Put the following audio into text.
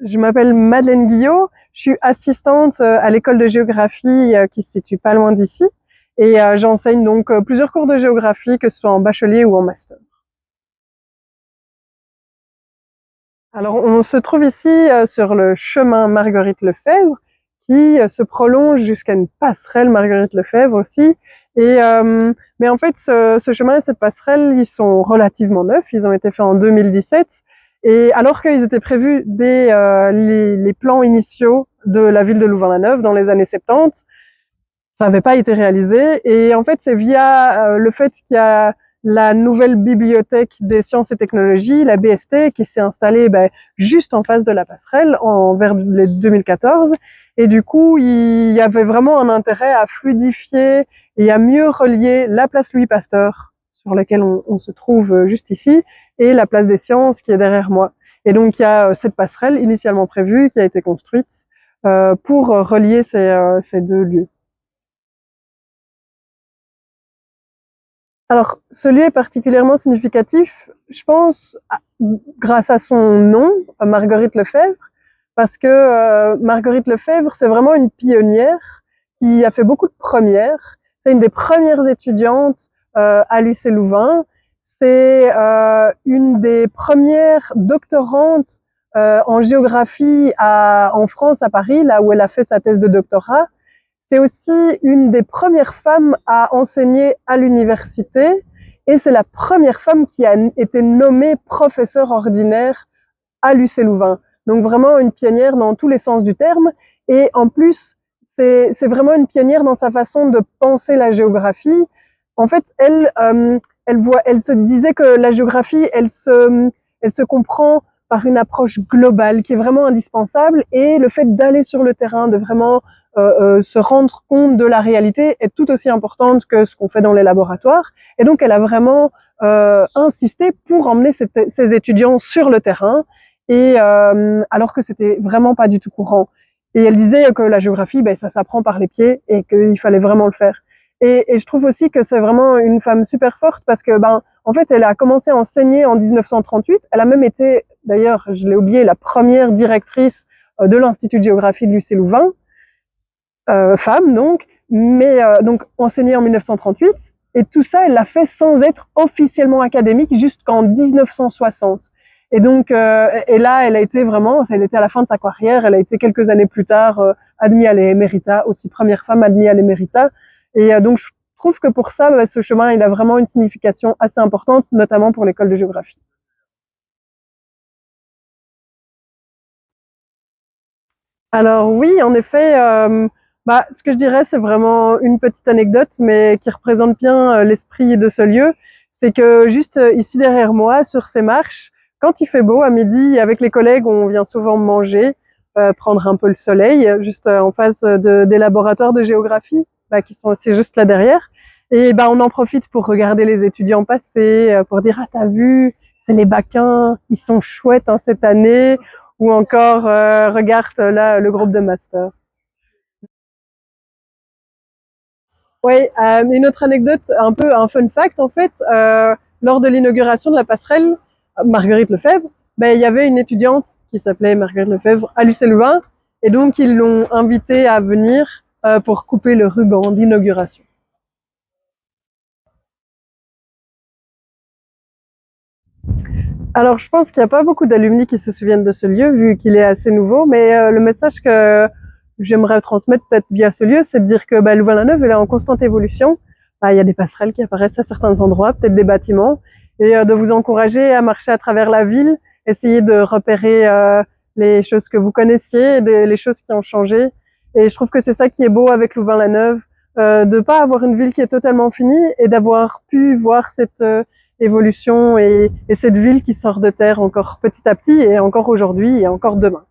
Je m'appelle Madeleine Guillot, je suis assistante à l'école de géographie qui se situe pas loin d'ici et j'enseigne donc plusieurs cours de géographie, que ce soit en bachelier ou en master. Alors on se trouve ici sur le chemin Marguerite Lefebvre qui se prolonge jusqu'à une passerelle Marguerite Lefebvre aussi. Et mais en fait ce chemin et cette passerelle, ils sont relativement neufs, ils ont été faits en 2017. Et alors qu'ils étaient prévus dès les plans initiaux de la ville de Louvain-la-Neuve dans les années 70, ça n'avait pas été réalisé. Et en fait, c'est via le fait qu'il y a la nouvelle bibliothèque des sciences et technologies, la BST, qui s'est installée juste en face de la passerelle vers les 2014. Et du coup, il y avait vraiment un intérêt à fluidifier et à mieux relier la place Louis Pasteur, sur laquelle on se trouve juste ici, et la place des Sciences qui est derrière moi. Et donc il y a cette passerelle initialement prévue qui a été construite pour relier ces deux lieux. Alors ce lieu est particulièrement significatif, je pense, grâce à son nom, Marguerite Lefebvre, parce que Marguerite Lefebvre, c'est vraiment une pionnière qui a fait beaucoup de premières. C'est une des premières étudiantes à l'UC Louvain. C'est une des premières doctorantes en géographie en France, à Paris, là où elle a fait sa thèse de doctorat. C'est aussi une des premières femmes à enseigner à l'université et c'est la première femme qui a été nommée professeure ordinaire à l'UC Louvain. Donc vraiment une pionnière dans tous les sens du terme. Et en plus, c'est vraiment une pionnière dans sa façon de penser la géographie. En fait, elle se disait que la géographie, elle se comprend par une approche globale qui est vraiment indispensable, et le fait d'aller sur le terrain, de vraiment se rendre compte de la réalité est tout aussi importante que ce qu'on fait dans les laboratoires. Et donc, elle a vraiment insisté pour emmener ses étudiants sur le terrain, et alors que c'était vraiment pas du tout courant. Et elle disait que la géographie, ça s'apprend par les pieds et qu'il fallait vraiment le faire. Et je trouve aussi que c'est vraiment une femme super forte parce que, en fait, elle a commencé à enseigner en 1938. Elle a même été, d'ailleurs, je l'ai oublié, la première directrice de l'Institut de géographie de l'UC Louvain, femme donc, mais donc enseignée en 1938. Et tout ça, elle l'a fait sans être officiellement académique jusqu'en 1960. Et donc, et là, elle était à la fin de sa carrière. Elle a été quelques années plus tard admise à l'éméritat, aussi première femme admise à l'éméritat. Et donc, je trouve que pour ça, ce chemin, il a vraiment une signification assez importante, notamment pour l'école de géographie. Alors oui, en effet, ce que je dirais, c'est vraiment une petite anecdote, mais qui représente bien l'esprit de ce lieu. C'est que juste ici derrière moi, sur ces marches, quand il fait beau à midi, avec les collègues, on vient souvent manger, prendre un peu le soleil, juste en face des laboratoires de géographie, qui sont aussi juste là derrière. Et on en profite pour regarder les étudiants passer, pour dire ah t'as vu, c'est les baquins, ils sont chouettes cette année, ou encore regarde là le groupe de master. Oui, une autre anecdote, un peu un fun fact en fait, lors de l'inauguration de la passerelle Marguerite Lefebvre, il y avait une étudiante qui s'appelait Marguerite Lefebvre à l'UC Louvain, et donc ils l'ont invitée à venir pour couper le ruban d'inauguration. Alors je pense qu'il n'y a pas beaucoup d'alumni qui se souviennent de ce lieu vu qu'il est assez nouveau, mais le message que j'aimerais transmettre peut-être via ce lieu, c'est de dire que Louvain-la-Neuve est en constante évolution. Il y a des passerelles qui apparaissent à certains endroits, peut-être des bâtiments, et de vous encourager à marcher à travers la ville, essayer de repérer les choses que vous connaissiez, les choses qui ont changé. Et je trouve que c'est ça qui est beau avec Louvain-la-Neuve, de pas avoir une ville qui est totalement finie et d'avoir pu voir cette évolution et cette ville qui sort de terre encore petit à petit et encore aujourd'hui et encore demain.